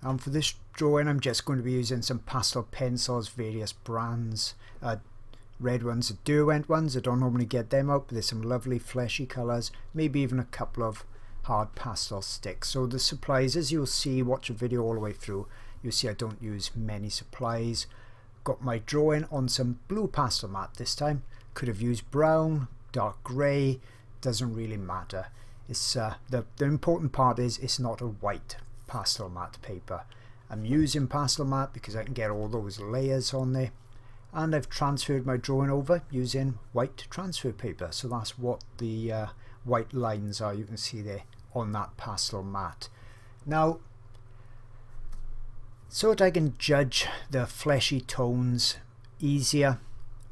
And for this drawing I'm just going to be using some pastel pencils, various brands, red ones, the Derwent ones. I don't normally get them out, but there's some lovely fleshy colours, maybe even a couple of hard pastel sticks. So the supplies, as you'll see, watch the video all the way through, you'll see I don't use many supplies. Got my drawing on some blue pastel mat this time. Could have used brown, dark grey, doesn't really matter. It's the important part is it's not a white pastel mat paper. I'm using pastel mat because I can get all those layers on there, and I've transferred my drawing over using white transfer paper, so that's what the white lines are, you can see there on that pastel mat. Now, so that I can judge the fleshy tones easier,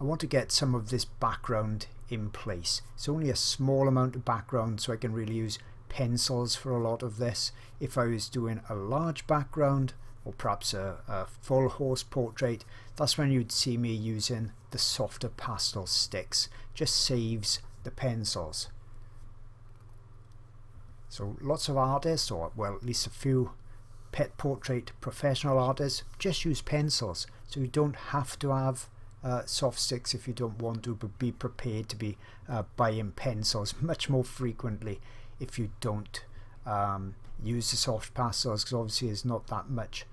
I want to get some of this background in place. It's only a small amount of background, so I can really use pencils for a lot of this. If I was doing a large background, or perhaps a full horse portrait, that's when you'd see me using the softer pastel sticks. Just saves the pencils. So lots of artists, or well, at least a few pet portrait professional artists, just use pencils. So you don't have to have soft sticks if you don't want to, but be prepared to be buying pencils much more frequently if you don't use the soft pastels, because obviously there's not that much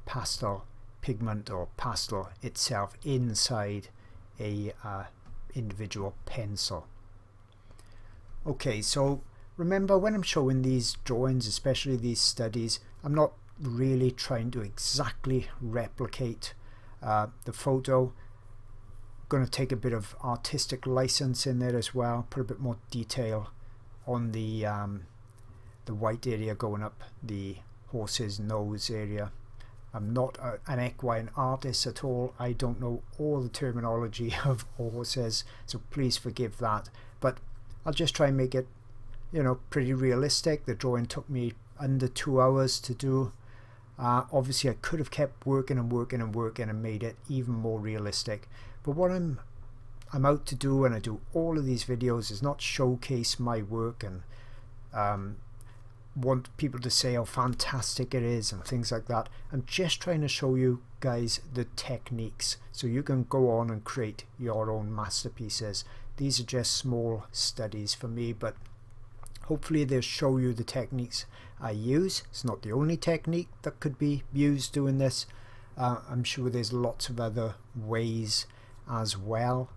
pastel pigment or pastel itself inside a individual pencil. Okay, so remember, when I'm showing these drawings, especially these studies, I'm not really trying to exactly replicate the photo. I'm going to take a bit of artistic license in there as well, put a bit more detail on the white area going up the horse's nose area. I'm not an equine artist at all. I don't know all the terminology of horses, so please forgive that. But I'll just try and make it, you know, pretty realistic. The drawing took me under 2 hours to do. Obviously I could have kept working and working and working and made it even more realistic. But what I'm out to do when I do all of these videos is not showcase my work and want people to say how fantastic it is and things like that. I'm just trying to show you guys the techniques so you can go on and create your own masterpieces. These are just small studies for me, but hopefully they'll show you the techniques I use. It's not the only technique that could be used doing this. I'm sure there's lots of other ways as well,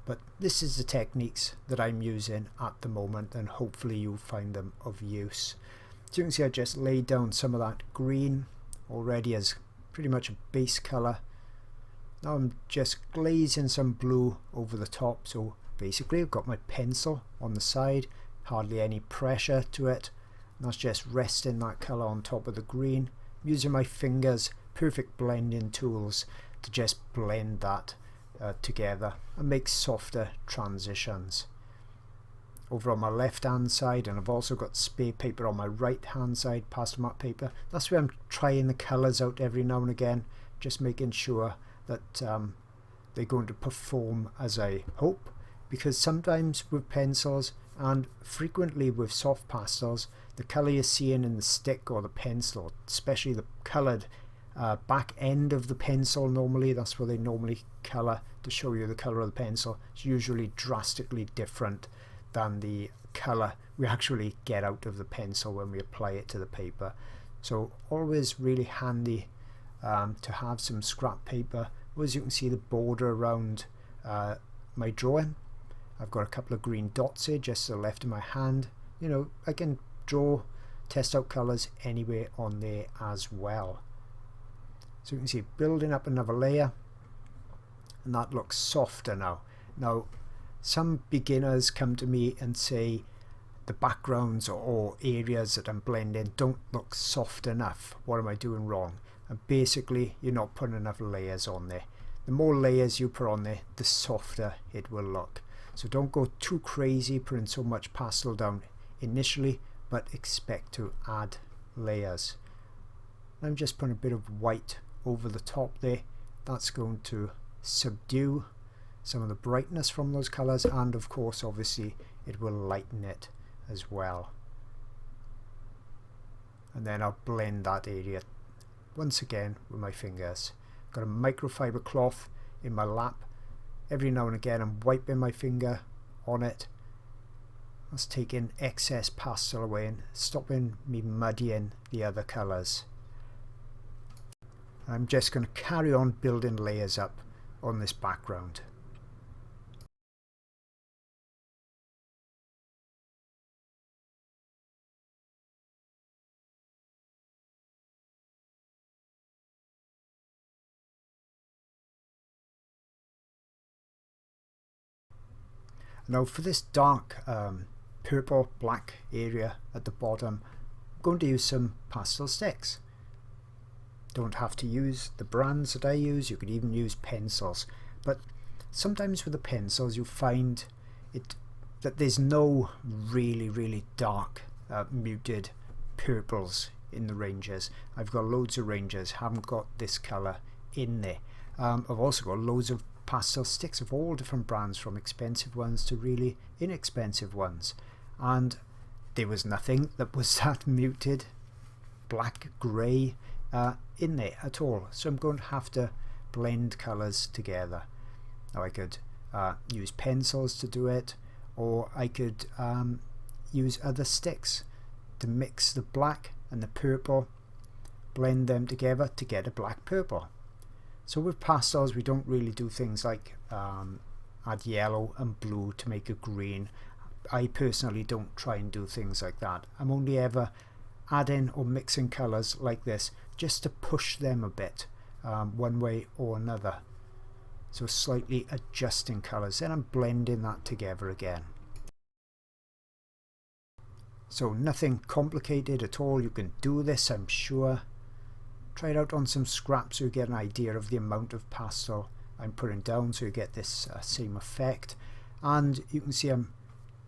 but this is the techniques that I'm using at the moment, and hopefully you'll find them of use. So you can see I just laid down some of that green already as pretty much a base color. Now I'm just glazing some blue over the top, so basically I've got my pencil on the side, hardly any pressure to it, and that's just resting that color on top of the green. I'm using my fingers, perfect blending tools, to just blend that together and make softer transitions. Over on my left hand side, and I've also got spare paper on my right hand side, pastel mat paper. That's where I'm trying the colours out every now and again, just making sure that they're going to perform as I hope, because sometimes with pencils and frequently with soft pastels, the colour you're seeing in the stick or the pencil, especially the coloured back end of the pencil, normally that's where they normally colour to show you the colour of the pencil, it's usually drastically different than the colour we actually get out of the pencil when we apply it to the paper. So always really handy to have some scrap paper. As you can see, the border around my drawing, I've got a couple of green dots here just to the left of my hand. You know, I can draw, test out colours anywhere on there as well. So you can see building up another layer, and that looks softer now. Now some beginners come to me and say the backgrounds or areas that I'm blending don't look soft enough. What am I doing wrong? And basically you're not putting enough layers on there. The more layers you put on there, the softer it will look. So don't go too crazy putting so much pastel down initially, but expect to add layers. I'm just putting a bit of white over the top there. That's going to subdue some of the brightness from those colors, and of course obviously it will lighten it as well. And then I'll blend that area once again with my fingers. Got a microfiber cloth in my lap. Every now and again I'm wiping my finger on it. That's taking excess pastel away and stopping me muddying the other colours. I'm just going to carry on building layers up on this background. Now for this dark purple black area at the bottom, I'm going to use some pastel sticks. Don't have to use the brands that I use, you could even use pencils, but sometimes with the pencils you find that there's no really dark muted purples in the ranges. I've got loads of ranges, haven't got this colour in there. I've also got loads of pastel sticks of all different brands, from expensive ones to really inexpensive ones, and there was nothing that was that muted black grey in there at all, so I'm going to have to blend colours together. Now I could use pencils to do it, or I could use other sticks to mix the black and the purple, blend them together to get a black purple. So with pastels we don't really do things like add yellow and blue to make a green. I personally don't try and do things like that. I'm only ever adding or mixing colours like this just to push them a bit one way or another. So slightly adjusting colours, then I'm blending that together again. So nothing complicated at all, you can do this, I'm sure. Try it out on some scraps so you get an idea of the amount of pastel I'm putting down, so you get this same effect. And you can see I'm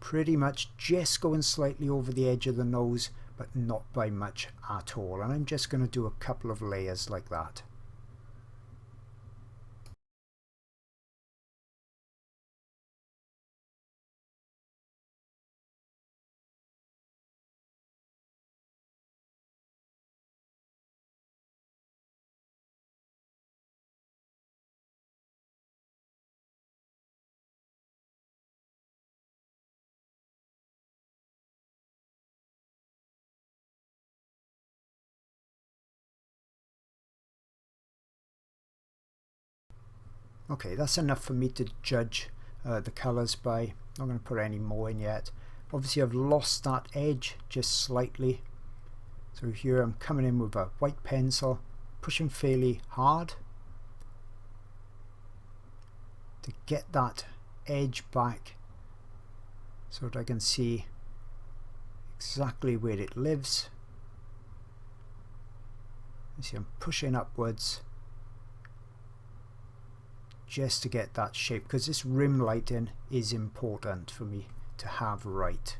pretty much just going slightly over the edge of the nose, but not by much at all, and I'm just going to do a couple of layers like that. Okay, that's enough for me to judge the colours by. I'm not going to put any more in yet. Obviously I've lost that edge just slightly. So here I'm coming in with a white pencil, pushing fairly hard to get that edge back so that I can see exactly where it lives. You see I'm pushing upwards just to get that shape, because this rim lighting is important for me to have right.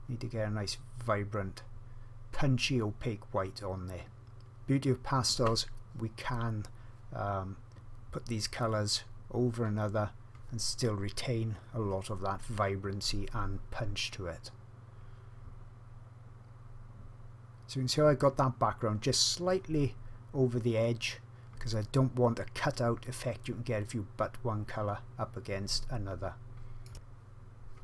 Need to get a nice vibrant punchy opaque white on there. Beauty of pastels, we can put these colours over another and still retain a lot of that vibrancy and punch to it. So you can see how I got that background just slightly over the edge, because I don't want a cutout effect you can get if you butt one colour up against another.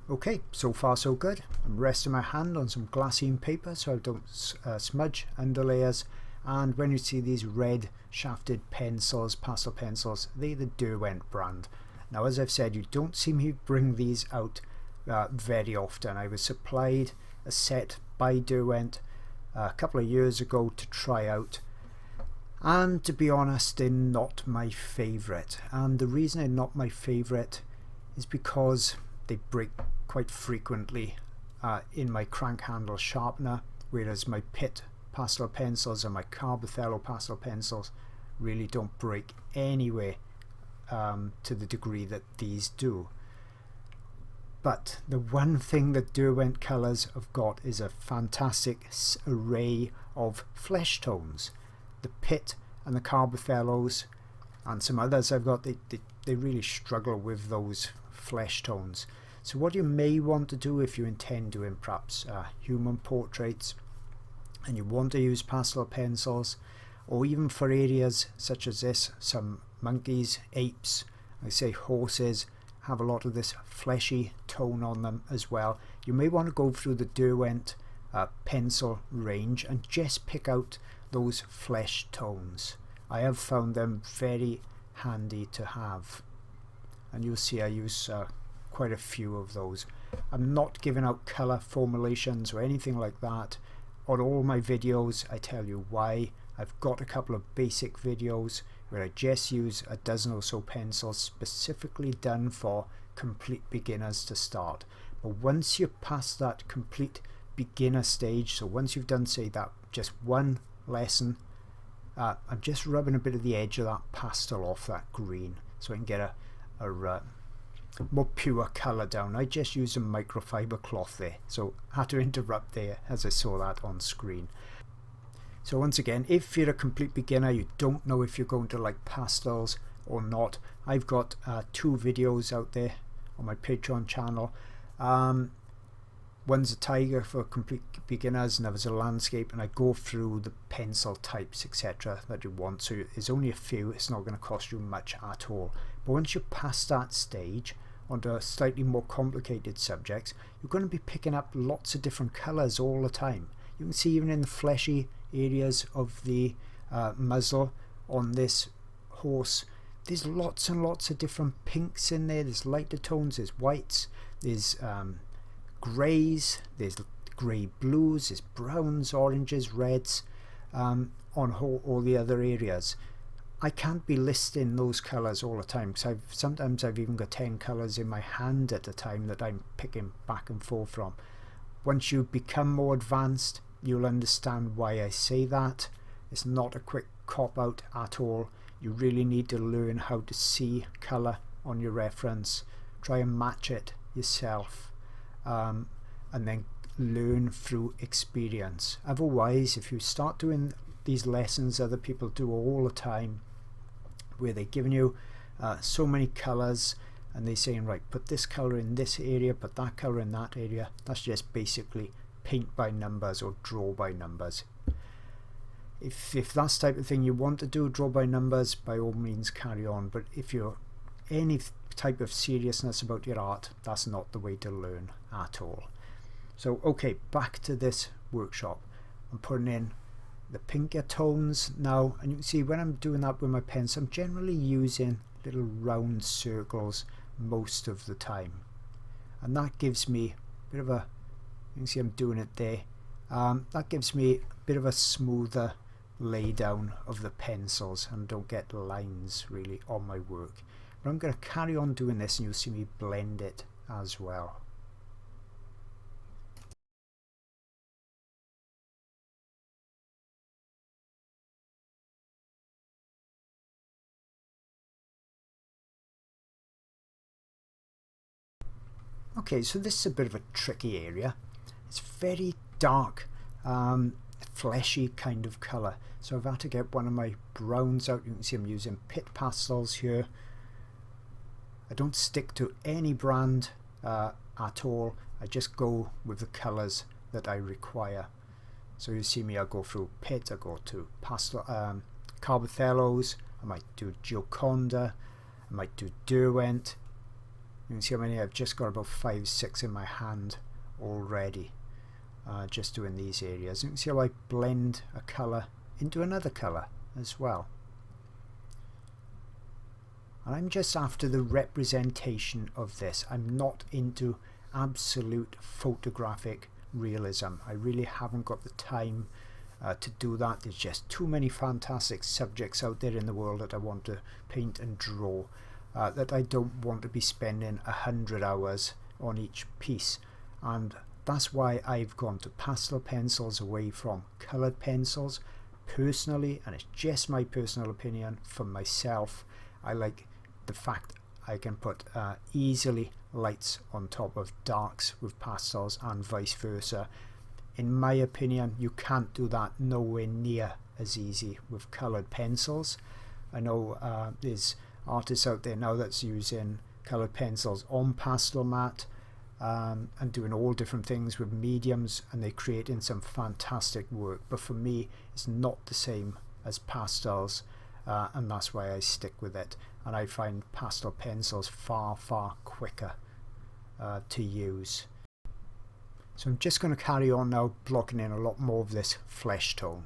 Okay, so far so good. I'm resting my hand on some glassine paper so I don't smudge under layers, and when you see these red shafted pencils, pastel pencils, they're the Derwent brand. Now as I've said, you don't see me bring these out very often. I was supplied a set by Derwent a couple of years ago to try out, and to be honest, they're not my favourite. And the reason they're not my favourite is because they break quite frequently in my crank handle sharpener, whereas my Pitt pastel pencils and my Carbothello pastel pencils really don't break anyway to the degree that these do. But the one thing that Derwent colours have got is a fantastic array of flesh tones. The Pitt and the Carbothellos and some others I've got, they really struggle with those flesh tones. So what you may want to do if you intend doing perhaps human portraits and you want to use pastel pencils, or even for areas such as this, some monkeys, apes, I say horses, have a lot of this fleshy tone on them as well. You may want to go through the Derwent pencil range and just pick out those flesh tones. I have found them very handy to have, and you'll see I use quite a few of those. I'm not giving out color formulations or anything like that on all my videos. I tell you why. I've got a couple of basic videos where I just use a dozen or so pencils specifically done for complete beginners to start. But once you're past that complete beginner stage, so once you've done, say, that just one lesson, I'm just rubbing a bit of the edge of that pastel off that green so I can get a more pure colour down. I just used a microfiber cloth there, so I had to interrupt there as I saw that on screen. So once again, if you're a complete beginner, you don't know if you're going to like pastels or not, I've got 2 videos out there on my Patreon channel. One's a tiger for complete beginners, and there's a landscape, and I go through the pencil types, etc. that you want. So there's only a few, it's not going to cost you much at all. But once you're past that stage, onto slightly more complicated subjects, you're going to be picking up lots of different colours all the time. You can see even in the fleshy areas of the muzzle on this horse, there's lots and lots of different pinks in there. There's lighter tones, there's whites, there's greys, there's grey blues, there's browns, oranges, reds, on all the other areas. I can't be listing those colours all the time, because sometimes I've even got 10 colours in my hand at a time that I'm picking back and forth from. Once you become more advanced, you'll understand why I say that. It's not a quick cop-out at all. You really need to learn how to see colour on your reference, try and match it yourself, and then learn through experience. Otherwise, if you start doing these lessons other people do all the time, where they're giving you so many colours and they're saying, right, put this colour in this area, put that colour in that area, that's just basically paint by numbers or draw by numbers. If that's the type of thing you want to do, draw by numbers, by all means carry on. But if you're any type of seriousness about your art, that's not the way to learn at all. So okay, back to this workshop. I'm putting in the pinker tones now, and you can see when I'm doing that with my pens, I'm generally using little round circles most of the time, and that gives me a bit of a, you can see I'm doing it there, that gives me a bit of a smoother lay down of the pencils and don't get lines really on my work. But I'm going to carry on doing this, and you'll see me blend it as well. Okay, so this is a bit of a tricky area. It's very dark, fleshy kind of colour. So I've had to get one of my browns out. You can see I'm using pit pastels here. I don't stick to any brand at all. I just go with the colours that I require. So you see me, I go through pit, I go to pastel, Carbothellos, I might do Gioconda, I might do Derwent. You can see how many I've just got, about 5, 6 in my hand already, just doing these areas. You can see how I blend a colour into another colour as well. And I'm just after the representation of this. I'm not into absolute photographic realism. I really haven't got the time to do that. There's just too many fantastic subjects out there in the world that I want to paint and draw. That I don't want to be spending 100 hours on each piece, and that's why I've gone to pastel pencils away from coloured pencils personally, and it's just my personal opinion. For myself, I like the fact I can put easily lights on top of darks with pastels and vice versa. In my opinion, you can't do that nowhere near as easy with coloured pencils. I know there's artists out there now that's using coloured pencils on pastelmat and doing all different things with mediums, and they're creating some fantastic work. But for me, it's not the same as pastels, and that's why I stick with it, and I find pastel pencils far quicker to use. So I'm just going to carry on now, blocking in a lot more of this flesh tone.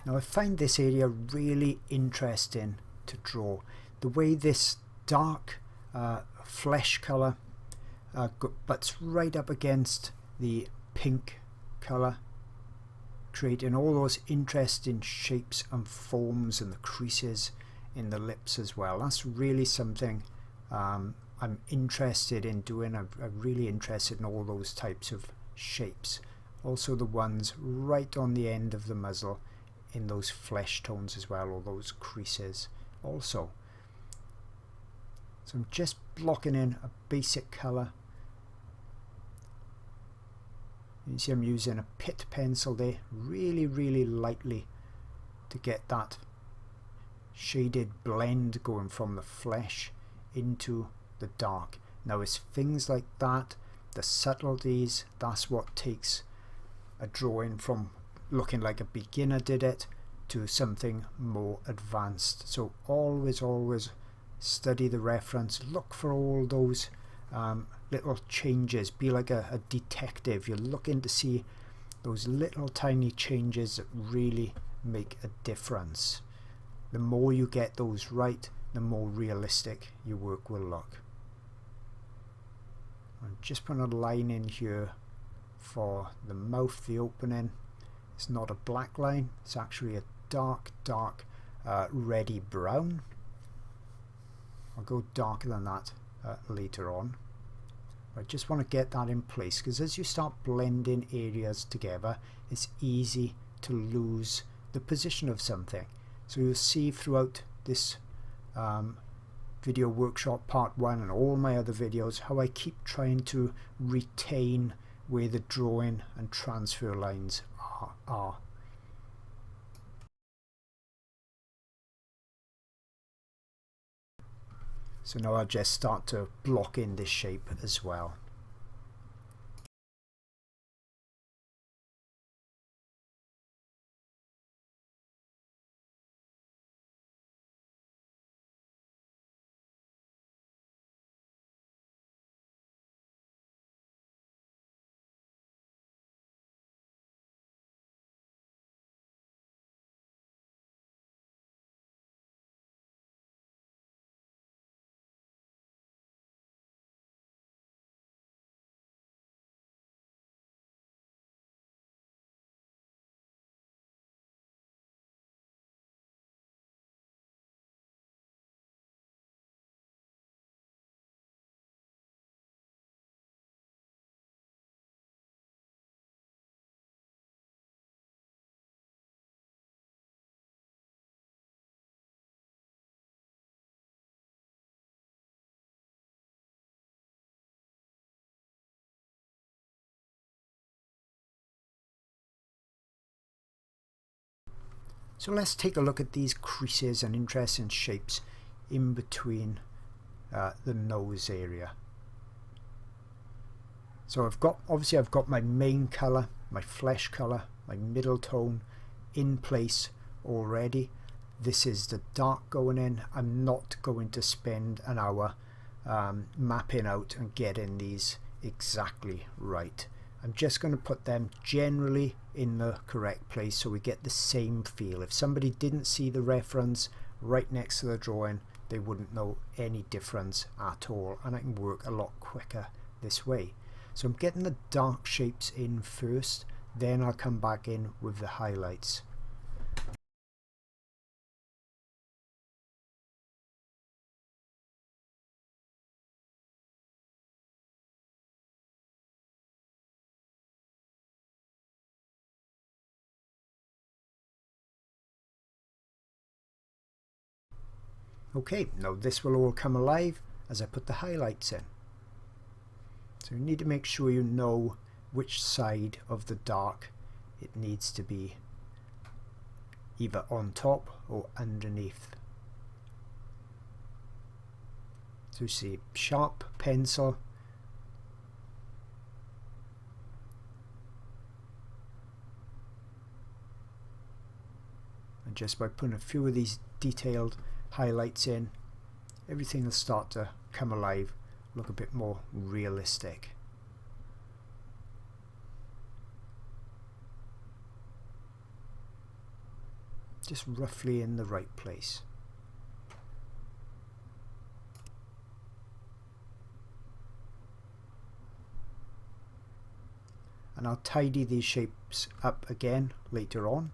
Now I find this area really interesting to draw. The way this dark flesh colour butts right up against the pink colour, creating all those interesting shapes and forms and the creases in the lips as well. That's really something I'm interested in doing. I'm really interested in all those types of shapes. Also the ones right on the end of the muzzle in those flesh tones as well, or those creases also. So I'm just blocking in a basic colour. You can see I'm using a pit pencil there, really lightly, to get that shaded blend going from the flesh into the dark. Now it's things like that, the subtleties, that's what takes a drawing from looking like a beginner did it to something more advanced. So always study the reference, look for all those little changes, be like a detective. You're looking to see those little tiny changes that really make a difference. The more you get those right, the more realistic your work will look. I'm just putting a line in here for the mouth, the opening. It's not a black line, it's actually a dark reddy brown. I'll go darker than that later on. I just want to get that in place, because as you start blending areas together, it's easy to lose the position of something. So you'll see throughout this video workshop part 1 and all my other videos how I keep trying to retain where the drawing and transfer lines are. So now I'll just start to block in this shape as well. So let's take a look at these creases and interesting shapes in between the nose area. So obviously I've got my main colour, my flesh colour, my middle tone in place already. This is the dark going in. I'm not going to spend an hour mapping out and getting these exactly right. I'm just going to put them generally in the correct place so we get the same feel. If somebody didn't see the reference right next to the drawing, they wouldn't know any difference at all, and I can work a lot quicker this way. So I'm getting the dark shapes in first, then I'll come back in with the highlights. Okay, now this will all come alive as I put the highlights in. So you need to make sure you know which side of the dark it needs to be, either on top or underneath. So you see, sharp pencil, and just by putting a few of these detailed highlights in, everything will start to come alive, look a bit more realistic. Just roughly in the right place. And I'll tidy these shapes up again later on,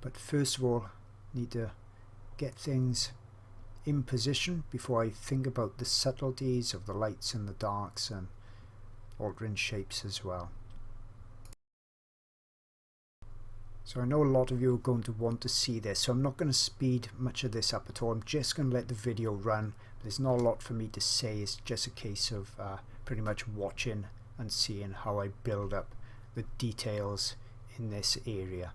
but first of all need to get things in position before I think about the subtleties of the lights and the darks and altering shapes as well. So I know a lot of you are going to want to see this, so I'm not going to speed much of this up at all. I'm just going to let the video run. There's not a lot for me to say, it's just a case of pretty much watching and seeing how I build up the details in this area.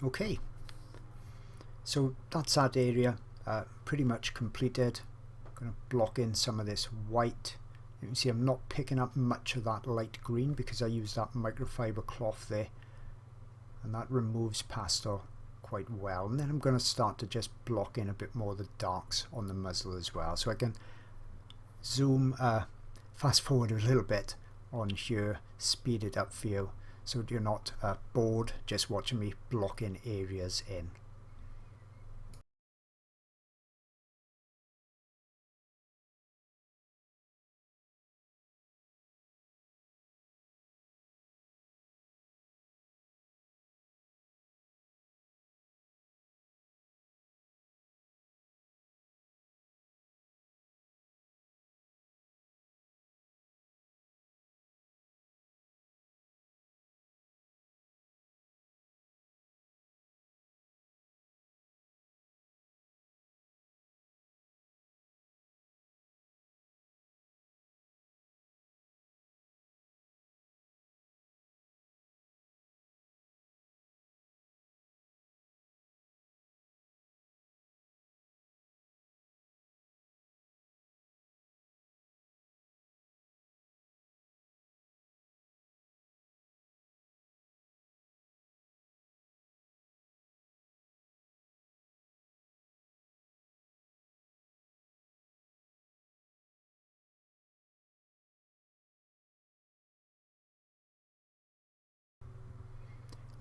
Okay, so that's that area pretty much completed. I'm going to block in some of this white. You can see I'm not picking up much of that light green because I use that microfiber cloth there, and that removes pastel quite well. And then I'm going to start to just block in a bit more of the darks on the muzzle as well. So I can zoom, fast forward a little bit on here, speed it up for you so that you're not bored just watching me block in areas in.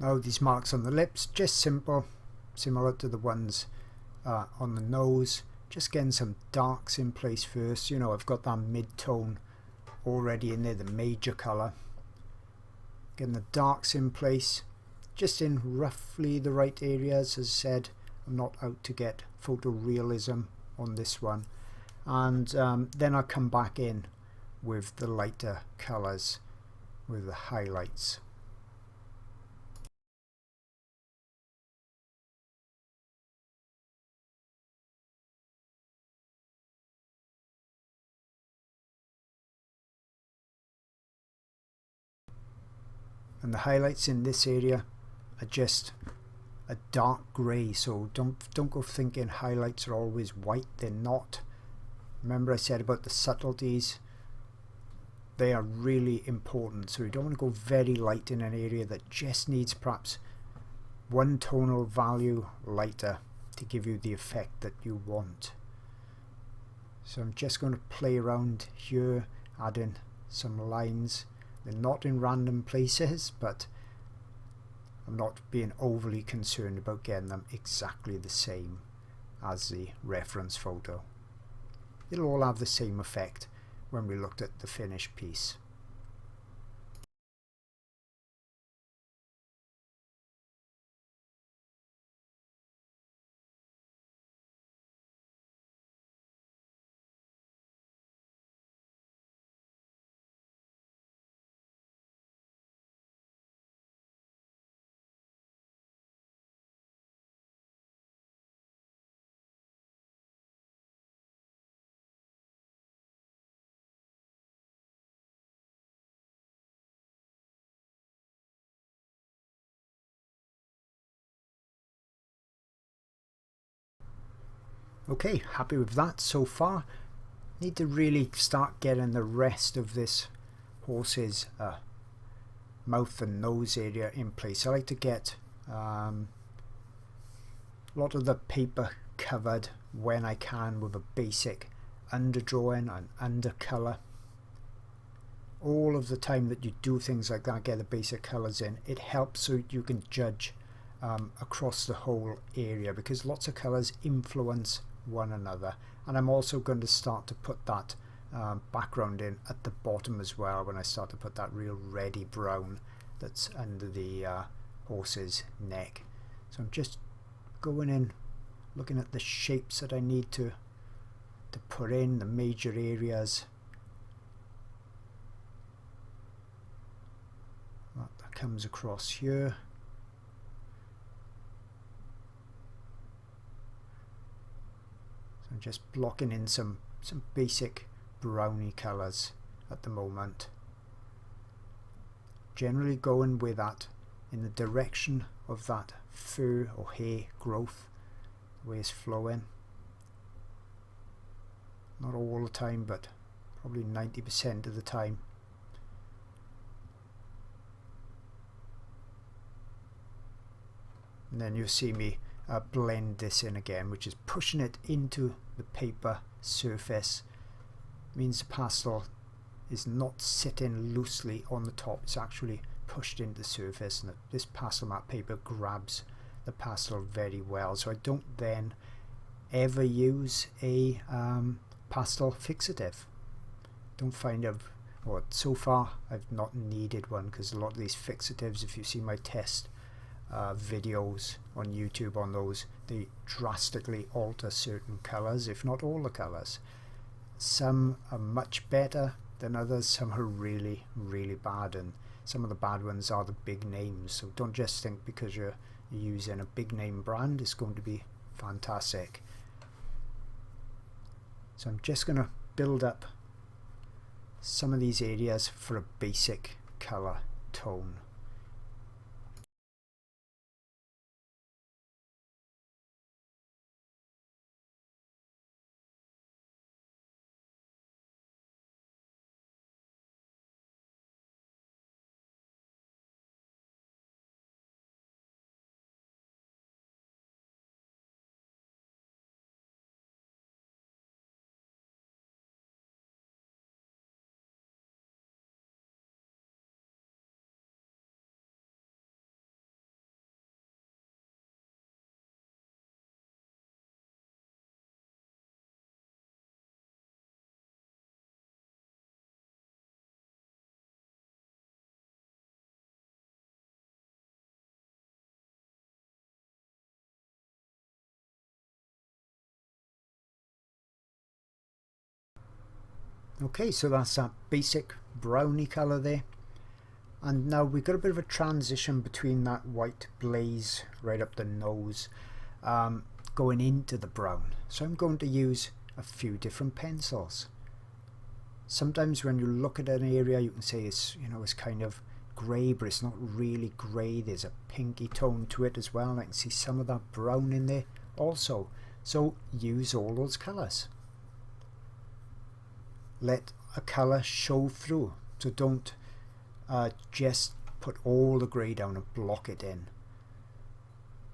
Now these marks on the lips, just simple, similar to the ones on the nose. Just getting some darks in place first. You know, I've got that mid-tone already in there, the major colour. Getting the darks in place, just in roughly the right areas. As I said, I'm not out to get photorealism on this one. And then I'll come back in with the lighter colours, with the highlights. And the highlights in this area are just a dark grey, so don't go thinking highlights are always white. They're not. Remember I said about the subtleties, they are really important, so you don't want to go very light in an area that just needs perhaps one tonal value lighter to give you the effect that you want. So I'm just going to play around here, adding some lines. They're not in random places, but I'm not being overly concerned about getting them exactly the same as the reference photo. It'll all have the same effect when we looked at the finished piece. Okay, happy with that so far. Need to really start getting the rest of this horse's mouth and nose area in place. I like to get a lot of the paper covered when I can with a basic underdrawing and undercolour. All of the time that you do things like that, get the basic colours in, it helps so you can judge across the whole area, because lots of colours influence one another. And I'm also going to start to put that background in at the bottom as well, when I start to put that real reddy brown that's under the horse's neck. So I'm just going in, looking at the shapes that I need to put in, the major areas. That comes across here. I'm just blocking in some basic browny colours at the moment. Generally going with that in the direction of that fur or hair growth, the way it's flowing. Not all the time, but probably 90% of the time. And then you'll see me blend this in again, which is pushing it into the paper surface. It means the pastel is not sitting loosely on the top, it's actually pushed into the surface, and this pastel mat paper grabs the pastel very well. So I don't then ever use a pastel fixative. Don't find so far I've not needed one, because a lot of these fixatives, if you see my test videos on YouTube on those, they drastically alter certain colors, if not all the colors. Some are much better than others, some are really, really bad, and some of the bad ones are the big names. So don't just think because you're using a big name brand it's going to be fantastic. So I'm just going to build up some of these areas for a basic color tone. Okay, so that's that basic brownie colour there. And now we've got a bit of a transition between that white blaze right up the nose going into the brown. So I'm going to use a few different pencils. Sometimes when you look at an area you can say it's, you know, it's kind of grey, but it's not really grey. There's a pinky tone to it as well, and I can see some of that brown in there also. So use all those colours. Let a colour show through, so don't just put all the grey down and block it in.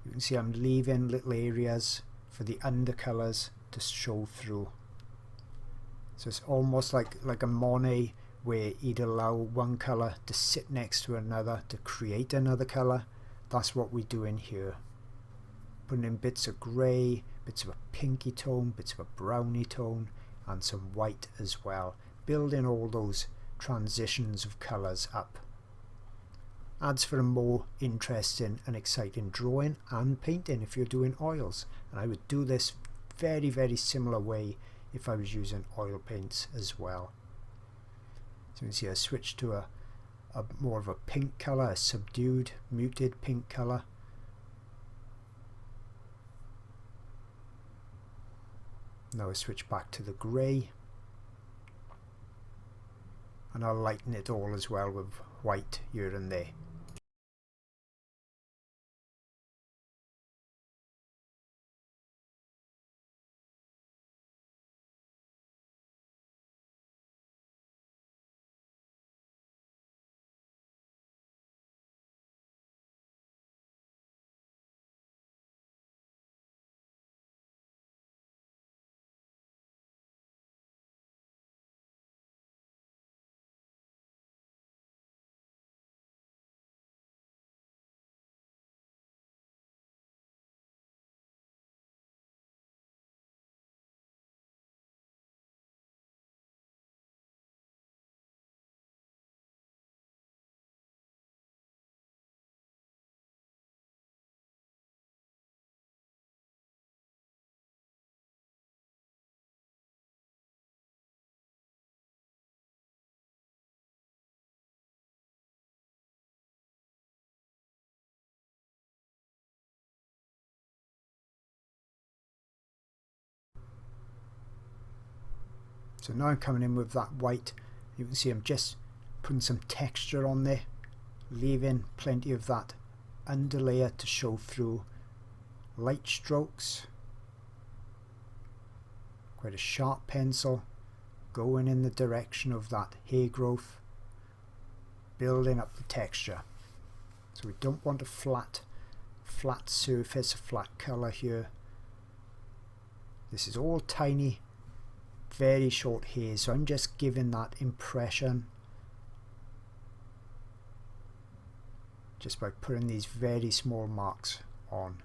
You can see I'm leaving little areas for the undercolours to show through. So it's almost like a Monet, where he'd allow one colour to sit next to another to create another colour. That's what we do in here. Putting in bits of grey, bits of a pinky tone, bits of a browny tone, and some white as well, building all those transitions of colours up. Adds for a more interesting and exciting drawing and painting if you're doing oils, and I would do this very, very similar way if I was using oil paints as well. So you can see I switched to a more of a pink colour, a subdued, muted pink colour. Now I switch back to the grey, and I'll lighten it all as well with white here and there. So now I'm coming in with that white. You can see I'm just putting some texture on there, leaving plenty of that underlayer to show through light strokes. Quite a sharp pencil going in the direction of that hair growth, building up the texture. So we don't want a flat surface, a flat colour here. This is all tiny, very short hairs, so I'm just giving that impression just by putting these very small marks on.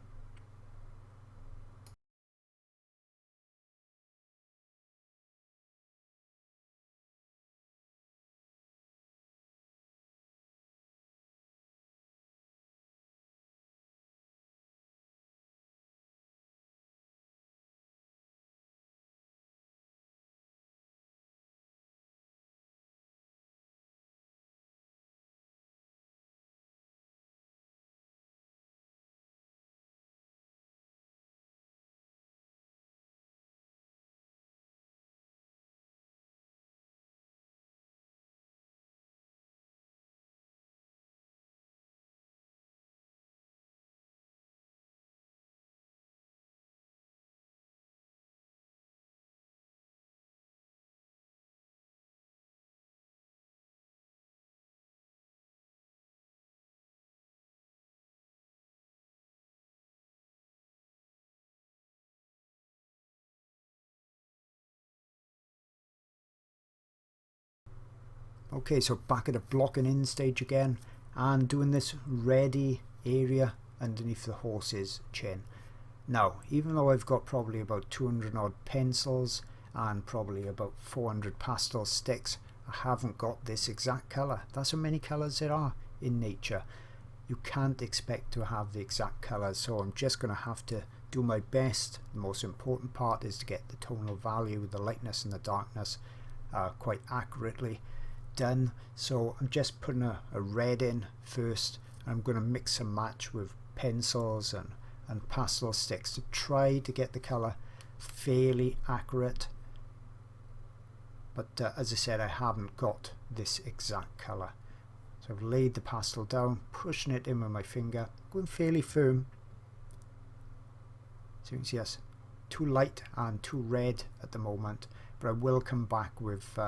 Okay, so back at the blocking in stage again and doing this ready area underneath the horse's chin. Now, even though I've got probably about 200 odd pencils and probably about 400 pastel sticks, I haven't got this exact colour. That's how many colours there are in nature. You can't expect to have the exact colours, so I'm just going to have to do my best. The most important part is to get the tonal value, the lightness and the darkness quite accurately done. So I'm just putting a red in first. I'm going to mix and match with pencils and pastel sticks to try to get the colour fairly accurate, but as I said, I haven't got this exact colour. So I've laid the pastel down, pushing it in with my finger, going fairly firm. So you can see that's too light and too red at the moment, but I will come back with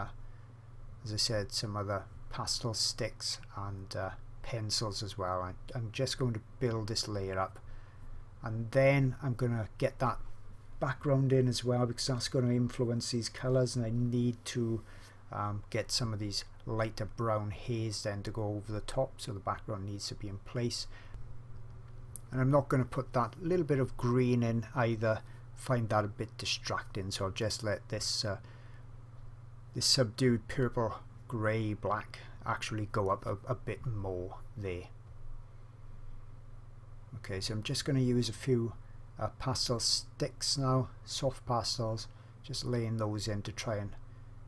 as I said, some other pastel sticks and pencils as well. I'm just going to build this layer up, and then I'm going to get that background in as well, because that's going to influence these colours, and I need to get some of these lighter brown hairs then to go over the top, so the background needs to be in place. And I'm not going to put that little bit of green in either, find that a bit distracting, so I'll just let this this subdued purple, grey, black actually go up a bit more there. Okay, so I'm just going to use a few pastel sticks now, soft pastels, just laying those in to try and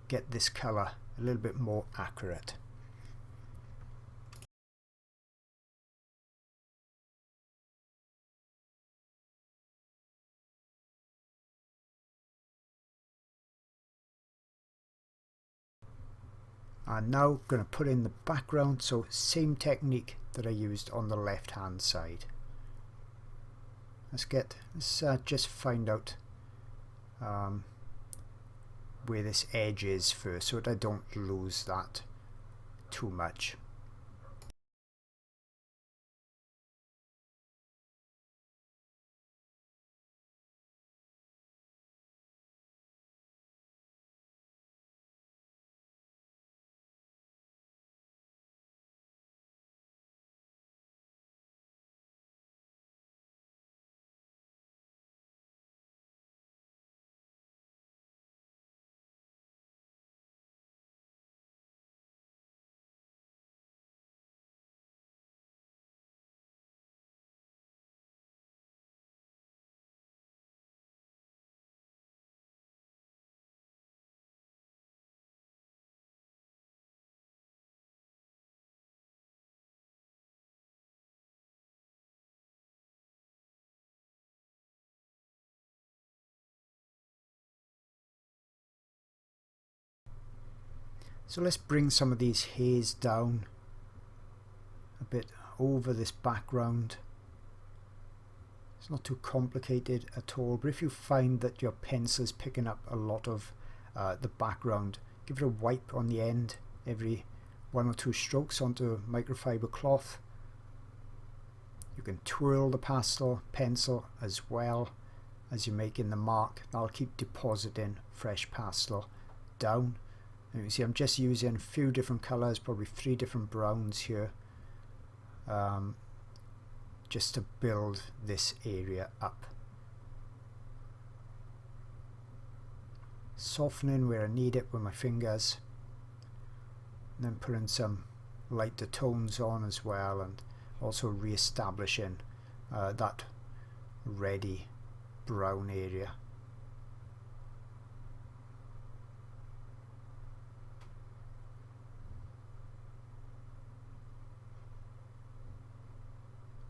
get this colour a little bit more accurate. And now going to put in the background, so same technique that I used on the left hand side. Let's just find out where this edge is first, so that I don't lose that too much. So let's bring some of these hairs down a bit over this background. It's not too complicated at all, but if you find that your pencil is picking up a lot of the background, give it a wipe on the end every 1 or 2 strokes onto microfiber cloth. You can twirl the pastel pencil as well as you're making the mark. That'll keep depositing fresh pastel down. And you can see I'm just using a few different colours, probably 3 different browns here, just to build this area up. Softening where I need it with my fingers, and then putting some lighter tones on as well, and also re-establishing that reddy brown area.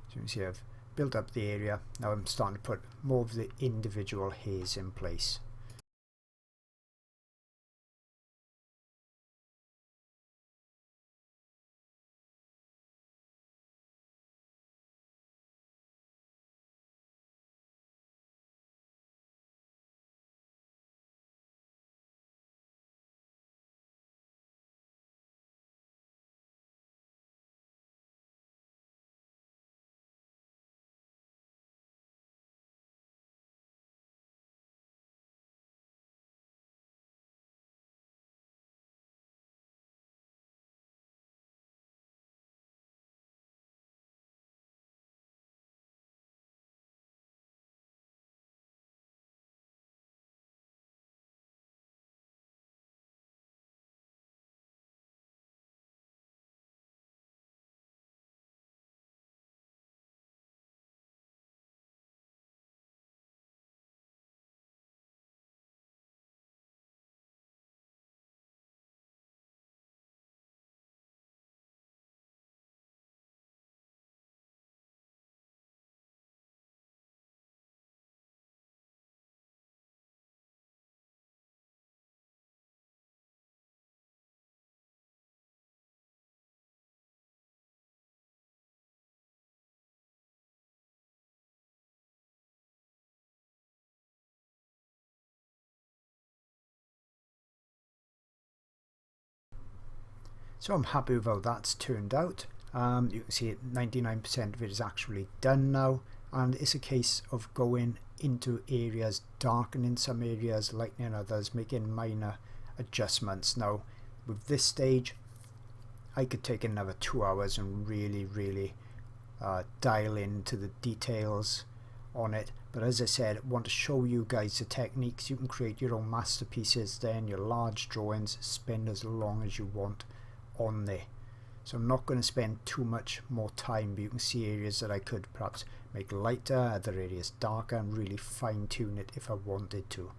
So you can see I've built up the area. Now I'm starting to put more of the individual hairs in place. So I'm happy with how that's turned out. You can see 99% of it is actually done now, and it's a case of going into areas, darkening some areas, lightening others, making minor adjustments. Now with this stage I could take another 2 hours and really dial into the details on it, but as I said, I want to show you guys the techniques. You can create your own masterpieces then, your large drawings, spend as long as you want on there. So I'm not going to spend too much more time, but you can see areas that I could perhaps make lighter, other areas darker, and really fine tune it if I wanted to.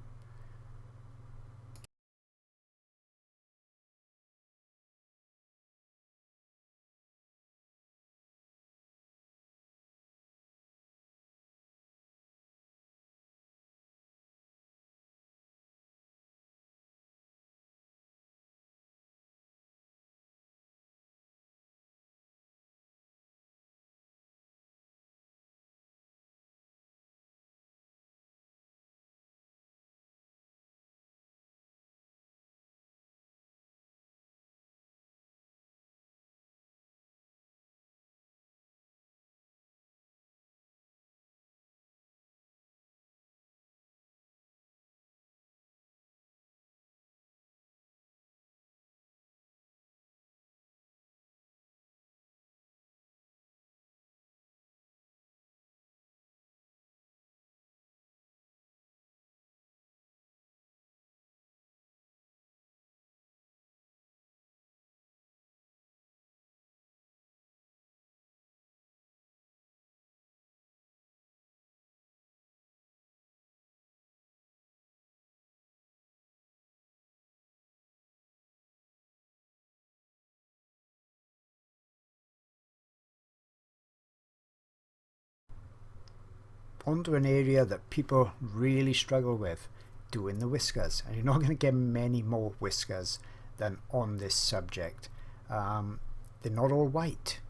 Onto an area that people really struggle with, doing the whiskers, and you're not going to get many more whiskers than on this subject. They're not all white,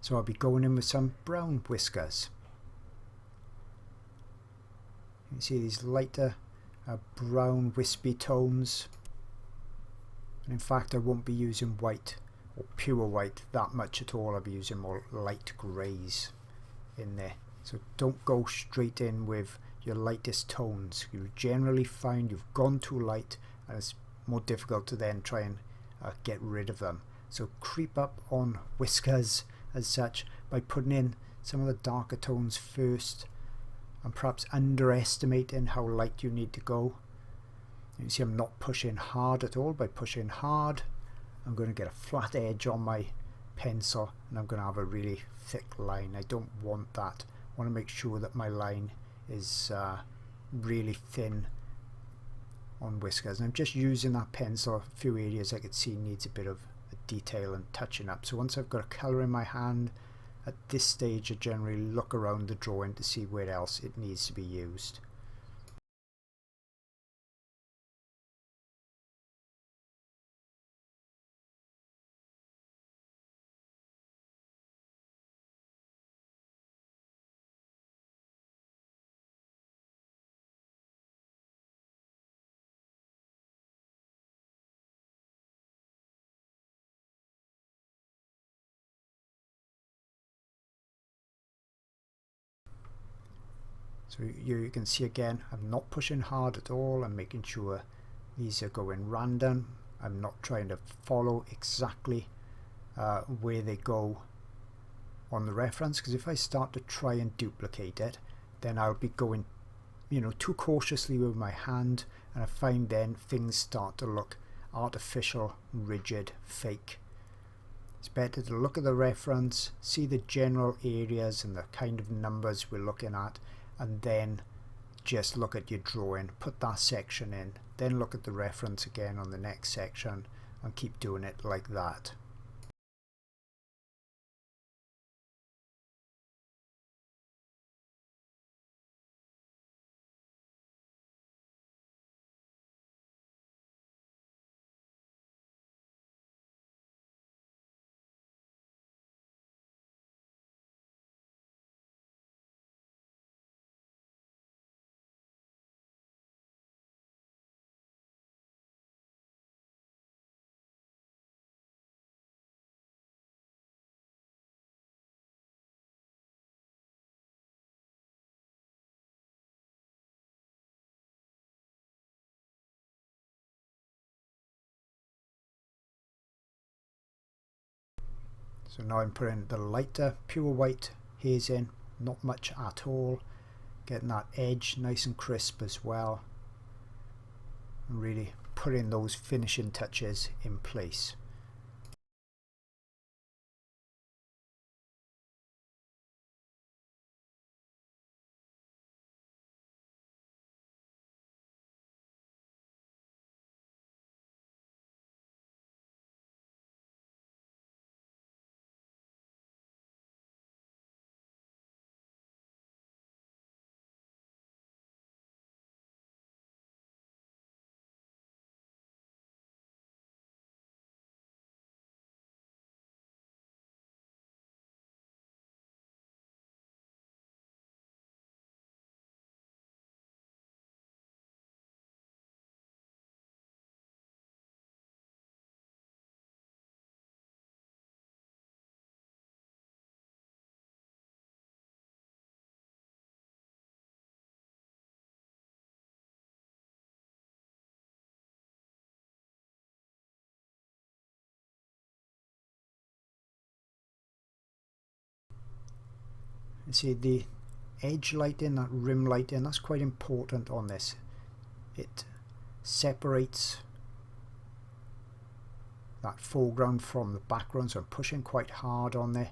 So I'll be going in with some brown whiskers. You can see these lighter brown wispy tones. And in fact, I won't be using white or pure white that much at all. I'll be using more light greys in there. So don't go straight in with your lightest tones. You generally find you've gone too light and it's more difficult to then try and get rid of them. So creep up on whiskers as such by putting in some of the darker tones first and perhaps underestimating how light you need to go. You can see I'm not pushing hard at all. By pushing hard, I'm going to get a flat edge on my pencil and I'm going to have a really thick line. I don't want that. I want to make sure that my line is really thin on whiskers. And I'm just using that pencil. A few areas I could see needs a bit of detail and touching up. So once I've got a colour in my hand, at this stage I generally look around the drawing to see where else it needs to be used. So you can see again, I'm not pushing hard at all. I'm making sure these are going random. I'm not trying to follow exactly where they go on the reference, because if I start to try and duplicate it, then I'll be going, you know, too cautiously with my hand, and I find then things start to look artificial, rigid, fake. It's better to look at the reference, see the general areas and the kind of numbers we're looking at, and then just look at your drawing, put that section in, then look at the reference again on the next section and keep doing it like that. So now I'm putting the lighter pure white haze in, not much at all, getting that edge nice and crisp as well, and really putting those finishing touches in place. You see the edge lighting, that rim lighting, that's quite important on this. It separates that foreground from the background, so I'm pushing quite hard on there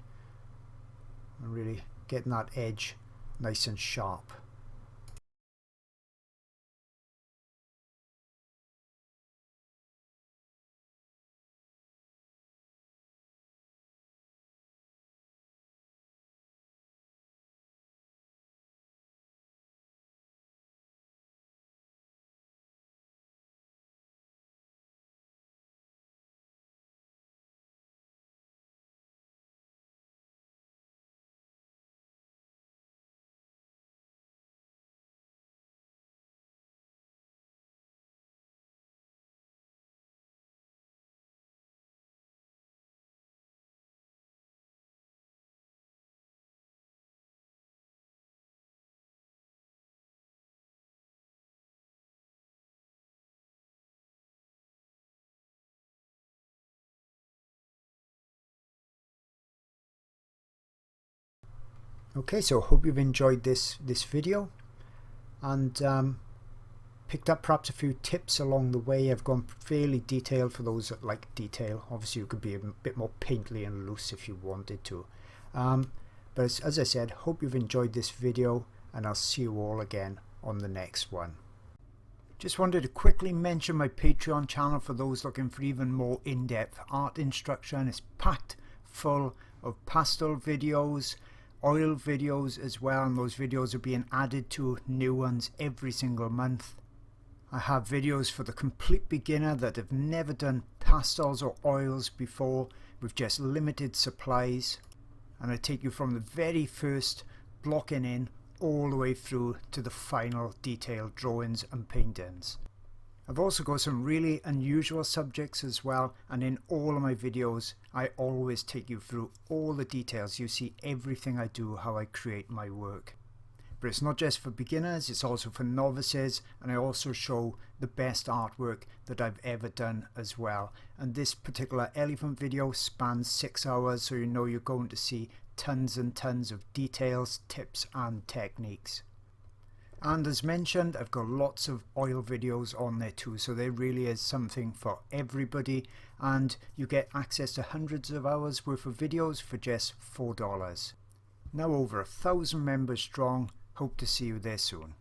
and really getting that edge nice and sharp. Okay, so hope you've enjoyed this video and picked up perhaps a few tips along the way. I've gone fairly detailed for those that like detail. Obviously you could be a bit more painterly and loose if you wanted to. But as I said, hope you've enjoyed this video, and I'll see you all again on the next one. Just wanted to quickly mention my Patreon channel for those looking for even more in-depth art instruction. It's packed full of pastel videos, oil videos as well, and those videos are being added to new ones every single month. I have videos for the complete beginner that have never done pastels or oils before with just limited supplies, and I take you from the very first blocking in all the way through to the final detailed drawings and paintings. I've also got some really unusual subjects as well, and in all of my videos I always take you through all the details. You see everything I do, how I create my work. But it's not just for beginners, it's also for novices, and I also show the best artwork that I've ever done as well. And this particular elephant video spans 6 hours, so you know you're going to see tons and tons of details, tips and techniques. And as mentioned, I've got lots of oil videos on there too, so there really is something for everybody, and you get access to hundreds of hours worth of videos for just $4. Now over 1,000 members strong. Hope to see you there soon.